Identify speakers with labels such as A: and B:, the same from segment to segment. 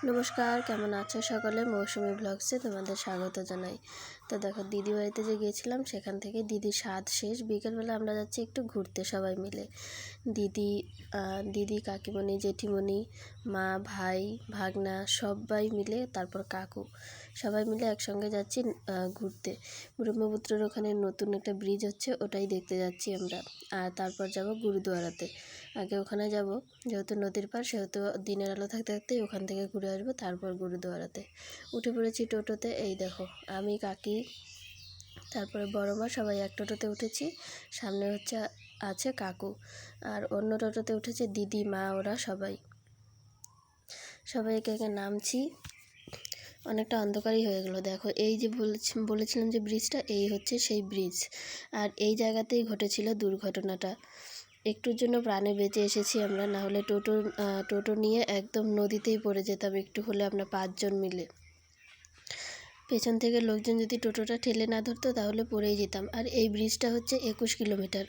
A: নমস্কার, কেমন আছো সকলে? মৌসুমি ব্লগসে তোমাদের স্বাগত জানাই। তো দেখো, দিদি বাড়িতে যে গিয়েছিলাম সেখান থেকে দিদির স্বাদ শেষ। বিকেলবেলা আমরা যাচ্ছি একটু ঘুরতে সবাই মিলে। দিদি কাকিমণি, জেঠিমণি, মা, ভাই, ভাগনা সবাই মিলে, তারপর কাকু, সবাই মিলে একসঙ্গে যাচ্ছি ঘুরতে। ব্রহ্মপুত্রের ওখানে নতুন একটা ব্রিজ হচ্ছে, ওটাই দেখতে যাচ্ছি আমরা। আর তারপর যাব গুরুদুয়ারাতে। আগে ওখানে যাব, যেহেতু নদীর পার, সেহেতু দিনের আলো থাকতে থাকতেই ওখান থেকে ঘুরে আসবো। তারপর গুরুদুয়ারাতে উঠে পড়েছি টোটোতে। এই দেখো, আমি, কাকি, তারপরে বড় মা সবাই এক টোটোতে উঠেছি। সামনে আছে কাকু, আর অন্য টোটোতে উঠেছে দিদি, মা, ওরা সবাই একে একে নামছি। অনেকটা অন্ধকারই হয়ে গেল। দেখো, এই যে বলেছিলাম যে ব্রিজটা, এই হচ্ছে সেই ব্রিজ। আর এই জায়গাতেই ঘটেছিল দুর্ঘটনাটা। একটুর জন্য প্রাণে বেঁচে এসেছি আমরা, না হলে টোটো নিয়ে একদম নদীতেই পড়ে যেতাম। একটু হলে আমরা 5 জন মিলে, পেছন থেকে লোকজন যদি টোটোটা ঠেলে না ধরতো তাহলে পড়েই যেতাম। আর এই ব্রিজটা হচ্ছে 21 কিলোমিটার।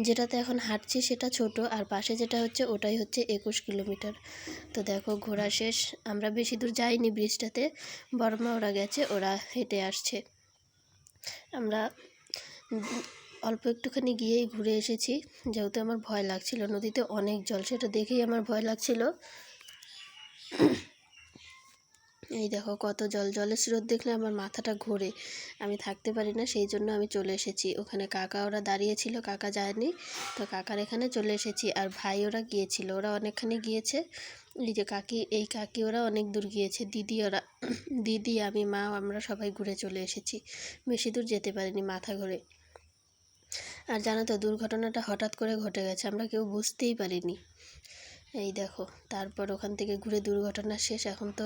A: যেটাতে এখন হাঁটছি সেটা ছোট, আর পাশে যেটা হচ্ছে ওটাই হচ্ছে 21 কিলোমিটার। তো দেখো, ঘোরা শেষ। আমরা বেশি দূর যাইনি ব্রিজটাতে, বড়মা ওরা গেছে, ওরা হেঁটে আসছে। আমরা অল্প একটুখানি গিয়েই ঘুরে এসেছি, যেহেতু আমার ভয় লাগছিল। নদীতে অনেক জল, সেটা দেখেই আমার ভয় লাগছিল। এই দেখো কত জল, জলের স্রোত দেখলে আমার মাথাটা ঘোরে, আমি থাকতে পারি না। সেই জন্য আমি চলে এসেছি ওখানে। কাকা ওরা দাঁড়িয়েছিল, কাকা যায়নি, তো কাকার এখানে চলে এসেছি। আর ভাই ওরা গিয়েছিল, ওরা অনেকখানি গিয়েছে। এই যে কাকি ওরা অনেক দূর গিয়েছে। দিদি, আমি, মা, আমরা সবাই ঘুরে চলে এসেছি। বেশি দূর যেতে পারিনি, মাথা ঘোরে। আর জানো তো, দুর্ঘটনাটা হঠাৎ করে ঘটে গেছে, আমরা কেউ বুঝতেই পারিনি। এই দেখো, তারপর ওখান থেকে ঘুরে দুর্ঘটনা শেষ। এখন তো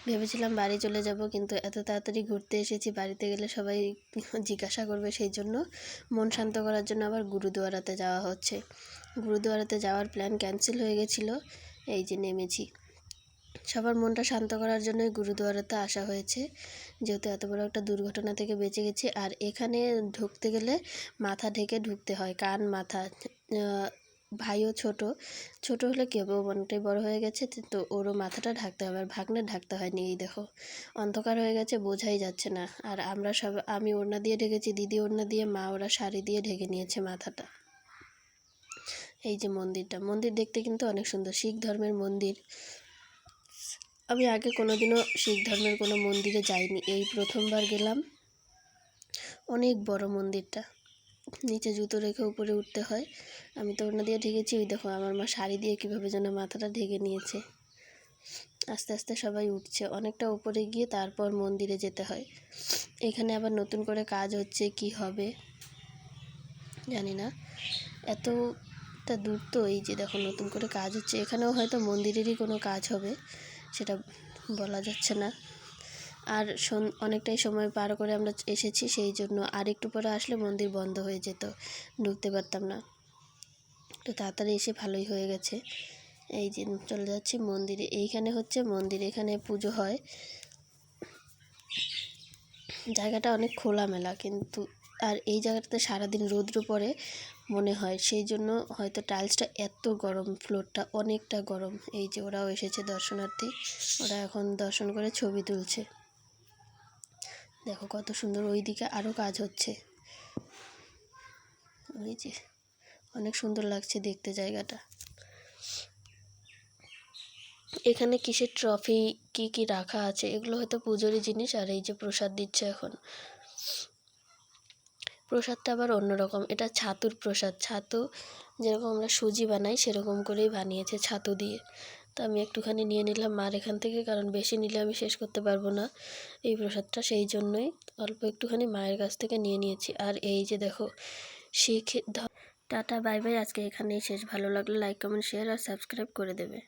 A: ভেবেছিলাম বাড়ি চলে যাব, কিন্তু এত তাড়াতাড়ি ঘুরতে এসেছি, বাড়িতে গেলে সবাই জিজ্ঞাসা করবে। সেই জন্য মন শান্ত করার জন্য আবার গুরুদুয়ারাতে যাওয়া হচ্ছে। গুরুদুয়ারাতে যাওয়ার প্ল্যান ক্যান্সেল হয়ে গেছিলো। এই যে নেমেছি। সবার মনটা শান্ত করার জন্যই গুরুদুয়ারাতে আসা হয়েছে, যেহেতু এত বড় একটা দুর্ঘটনা থেকে বেঁচে গেছি। আর এখানে ঢুকতে গেলে মাথা ঢেকে ঢুকতে হয়, কান, মাথা। ভাইও ছোট হলে কী হবে, ও অনেকটাই বড় হয়ে গেছে, তো ওরও মাথাটা ঢাকতে হবে। আর ভাগ্নের ঢাকতে হয়নি। এই দেখো, অন্ধকার হয়ে গেছে, বোঝাই যাচ্ছে না। আর আমি ওড়না দিয়ে ঢেকেছি, দিদি ওড়না দিয়ে, মা ওরা শাড়ি দিয়ে ঢেকে নিয়েছে মাথাটা। এই যে মন্দির দেখতে কিন্তু অনেক সুন্দর, শিখ ধর্মের মন্দির। আমি আগে কোনোদিনও শিখ ধর্মের কোনো মন্দিরে যাইনি, এই প্রথমবার গেলাম। অনেক বড় মন্দিরটা, নিচে জুতো রেখে উপরে উঠতে হয়। আমি তো ওড়না দিয়ে ঢেকেছি। ওই দেখো, আমার মা শাড়ি দিয়ে কীভাবে যেন মাথাটা ঢেকে নিয়েছে। আস্তে আস্তে সবাই উঠছে, অনেকটা উপরে গিয়ে তারপর মন্দিরে যেতে হয়। এখানে আবার নতুন করে কাজ হচ্ছে, কি হবে জানি না, এতটা দূর তো। এই যে দেখো, নতুন করে কাজ হচ্ছে, এখানেও হয়তো মন্দিরেরই কোনো কাজ হবে, সেটা বলা যাচ্ছে না। আর অনেকটাই সময় পার করে আমরা এসেছি, সেই জন্য আর একটু পরে আসলে মন্দির বন্ধ হয়ে যেত, ঢুকতে পারতাম না। তো তাড়াতাড়ি এসে ভালোই হয়ে গেছে। এই যে চলে যাচ্ছি মন্দিরে। এইখানে হচ্ছে মন্দির, এখানে পুজো হয়। জায়গাটা অনেক খোলামেলা, কিন্তু আর এই জায়গাটাতে সারাদিন রৌদ্র পড়ে মনে হয়, সেই জন্য হয়তো টাইলসটা এত গরম, ফ্লোরটা অনেকটা গরম। এই যে ওরাও এসেছে দর্শনার্থী, ওরা এখন দর্শন করে ছবি তুলছে। দেখো কত সুন্দর, ওইদিকে আরও কাজ হচ্ছে। ওই যে অনেক সুন্দর লাগছে দেখতে জায়গাটা। এখানে কিসের ট্রফি কি রাখা আছে, এগুলো হয়তো পুজোরই জিনিস। আর এই যে প্রসাদ দিচ্ছে এখন, প্রসাদটা আবার অন্যরকম। এটা ছাতুর প্রসাদ, ছাতু যেরকম আমরা সুজি বানাই সেরকম করেই বানিয়েছে ছাতু দিয়ে। তো আমি একটুখানি নিয়ে নিলাম মার এখান থেকে, কারণ বেশি নিলে আমি শেষ করতে পারবো না এই প্রসাদটা, সেই জন্যই অল্প একটুখানি মায়ের কাছ থেকে নিয়ে নিয়েছি। আর এই যে দেখো, টাটা, বাই বাই। আজকে এখানেই শেষ। ভালো লাগলে লাইক, কমেন্ট, শেয়ার আর সাবস্ক্রাইব করে দেবে।